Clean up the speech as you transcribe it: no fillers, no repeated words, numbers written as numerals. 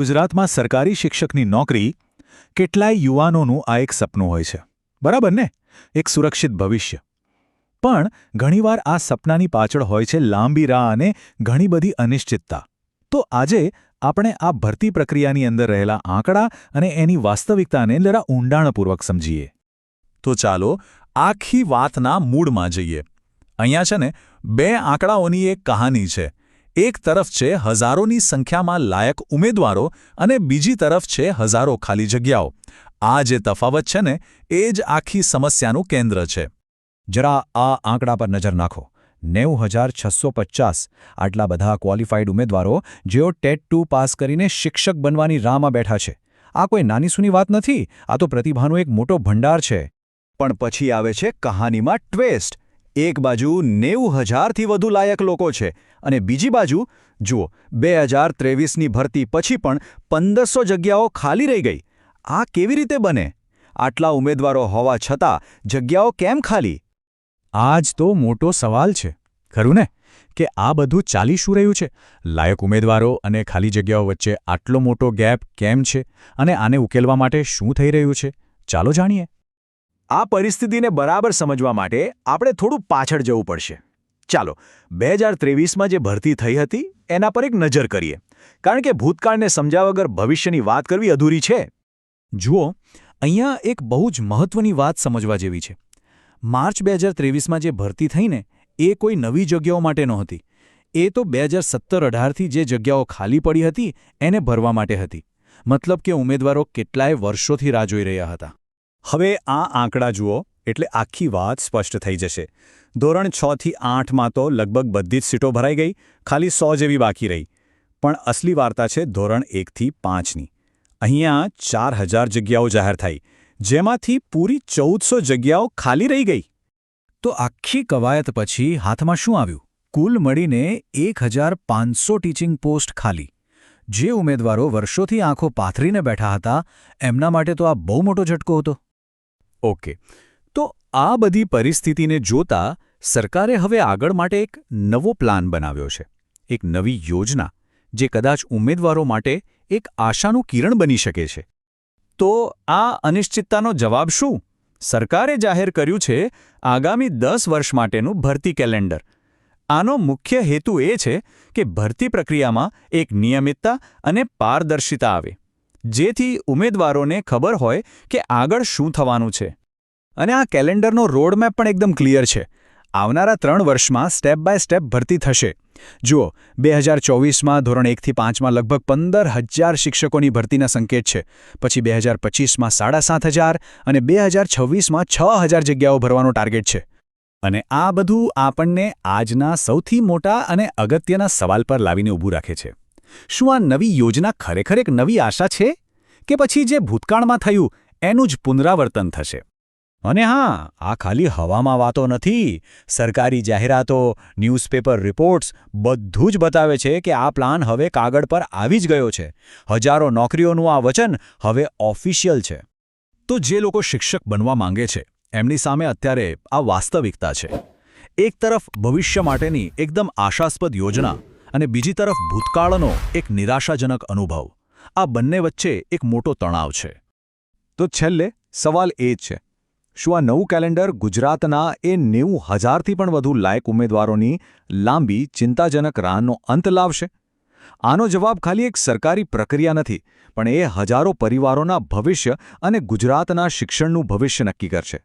ગુજરાતમાં સરકારી શિક્ષકની નોકરી કેટલાય યુવાનોનું આ એક સપનું હોય છે, બરાબર ને? એક સુરક્ષિત ભવિષ્ય. પણ ઘણીવાર આ સપનાની પાછળ હોય છે લાંબી રાહ અને ઘણી બધી અનિશ્ચિતતા. તો આજે આપણે આ ભરતી પ્રક્રિયાની અંદર રહેલા આંકડા અને એની વાસ્તવિકતાને જરા ઊંડાણપૂર્વક સમજીએ. તો ચાલો આખી વાતના મૂળમાં જઈએ. અહીંયા છે ને બે આંકડાઓની એક કહાની છે. એક તરફ છે હજારોની સંખ્યામાં લાયક ઉમેદવારો અને બીજી તરફ છે હજારો ખાલી જગ્યાઓ. આ જે તફાવત છે ને એ જ આખી સમસ્યાનું કેન્દ્ર છે. જરા આ આંકડા પર નજર નાખો. 90,650 આટલા બધા ક્વોલિફાઈડ ઉમેદવારો જેઓ ટેટ-2 પાસ કરીને શિક્ષક બનવાની રાહમાં બેઠા છે. આ કોઈ નાનીસૂની વાત નથી, આ તો પ્રતિભાનો એક મોટો ભંડાર છે. પણ પછી આવે છે કહાનીમાં ટ્વિસ્ટ. એક બાજુ 90,000થી વધુ લાયક લોકો છે અને બીજી બાજુ જુઓ 2023ની ભરતી પછી પણ 1500 જગ્યાઓ ખાલી રહી ગઈ. આ કેવી રીતે બને? આટલા ઉમેદવારો હોવા છતાં જગ્યાઓ કેમ ખાલી? આ જ તો મોટો સવાલ છે, ખરું ને? કે આ બધું ચાલી શું રહ્યું છે? લાયક ઉમેદવારો અને ખાલી જગ્યાઓ વચ્ચે આટલો મોટો ગેપ કેમ છે અને આને ઉકેલવા માટે શું થઈ રહ્યું છે? ચાલો જાણીએ. આ પરિસ્થિતિને બરાબર સમજવા માટે આપણે થોડું પાછળ જવું પડશે. ચાલો 2023માં જે ભરતી થઈ હતી એના પર એક નજર કરીએ, કારણ કે ભૂતકાળને સમજ્યા વગર ભવિષ્યની વાત કરવી અધૂરી છે. જુઓ, અહીંયા એક બહુ જ મહત્વની વાત સમજવા જેવી છે. માર્ચ 2023માં જે ભરતી થઈને એ કોઈ નવી જગ્યાઓ માટે નહોતી. એ તો 2017-18થી જે જગ્યાઓ ખાલી પડી હતી એને ભરવા માટે હતી. મતલબ કે ઉમેદવારો કેટલાય વર્ષોથી રાહ જોઈ રહ્યા હતા. હવે આ આંકડા જુઓ એટલે આખી વાત સ્પષ્ટ થઈ જશે. ધોરણ 6થી 8માં તો લગભગ બધી જ સીટો ભરાઈ ગઈ, ખાલી 100 જેવી બાકી રહી. પણ અસલી વાર્તા છે ધોરણ 1થી 5ની. અહીંયા 4,000 જગ્યાઓ જાહેર થઈ, જેમાંથી પૂરી 1,400 જગ્યાઓ ખાલી રહી ગઈ. તો આખી કવાયત પછી હાથમાં શું આવ્યું? કુલ મળીને 1,500 ટીચિંગ પોસ્ટ ખાલી. જે ઉમેદવારો વર્ષોથી આંખો પાથરીને બેઠા હતા એમના માટે તો આ બહુ મોટો ઝટકો હતો. ઓકે, તો આ બધી પરિસ્થિતિને જોતા સરકારે હવે આગળ માટે એક નવો પ્લાન બનાવ્યો છે. એક નવી યોજના જે કદાચ ઉમેદવારો માટે એક આશાનું કિરણ બની શકે છે. તો આ અનિશ્ચિતતાનો જવાબ શું? સરકારે જાહેર કર્યું છે આગામી 10 વર્ષ માટેનું ભરતી કેલેન્ડર. આનો મુખ્ય હેતુ એ છે કે ભરતી પ્રક્રિયામાં એક નિયમિતતા અને પારદર્શિતા આવે, જેથી ઉમેદવારોને ખબર હોય કે આગળ શું થવાનું છે. અને આ કેલેન્ડરનો રોડમેપ પણ એકદમ ક્લિયર છે. આવનારા 3 વર્ષમાં સ્ટેપ બાય સ્ટેપ ભરતી થશે. જુઓ, 2024માં ધોરણ 1થી 5માં લગભગ 15,000 શિક્ષકોની ભરતીના સંકેત છે. પછી 2025માં 7,500 અને 2026માં 6,000 જગ્યાઓ ભરવાનો ટાર્ગેટ છે. અને આ બધું આપણને આજના સૌથી મોટા અને અગત્યના સવાલ પર લાવીને ઊભું રાખે છે. શું આ નવી યોજના ખરેખર એક નવી આશા છે કે પછી જે ભૂતકાળમાં થયું એનું જ પુનરાવર્તન થશે? અને હા, આ ખાલી હવામાં વાતો નથી. સરકારી જાહેરાતો, ન્યૂઝપેપર રિપોર્ટ્સ બધું જ બતાવે છે કે આ પ્લાન હવે કાગળ પર આવી જ ગયો છે. હજારો નોકરીઓનું આ વચન હવે ઓફિશિયલ છે. તો જે લોકો શિક્ષક બનવા માંગે છે એમની સામે અત્યારે આ વાસ્તવિકતા છે. એક તરફ ભવિષ્ય માટેની એકદમ આશાસ્પદ યોજના અને બીજી તરફ ભૂતકાળનો એક નિરાશાજનક અનુભવ. આ બંને વચ્ચે એક મોટો તણાવ છે. તો છેલ્લે સવાલ એ જ છે, શું આ નવું કેલેન્ડર ગુજરાતના એ 90,000થી પણ વધુ લાયક ઉમેદવારોની લાંબી ચિંતાજનક રાહનો અંત લાવશે? આનો જવાબ ખાલી એક સરકારી પ્રક્રિયા નથી, પણ એ હજારો પરિવારોના ભવિષ્ય અને ગુજરાતના શિક્ષણનું ભવિષ્ય નક્કી કરશે.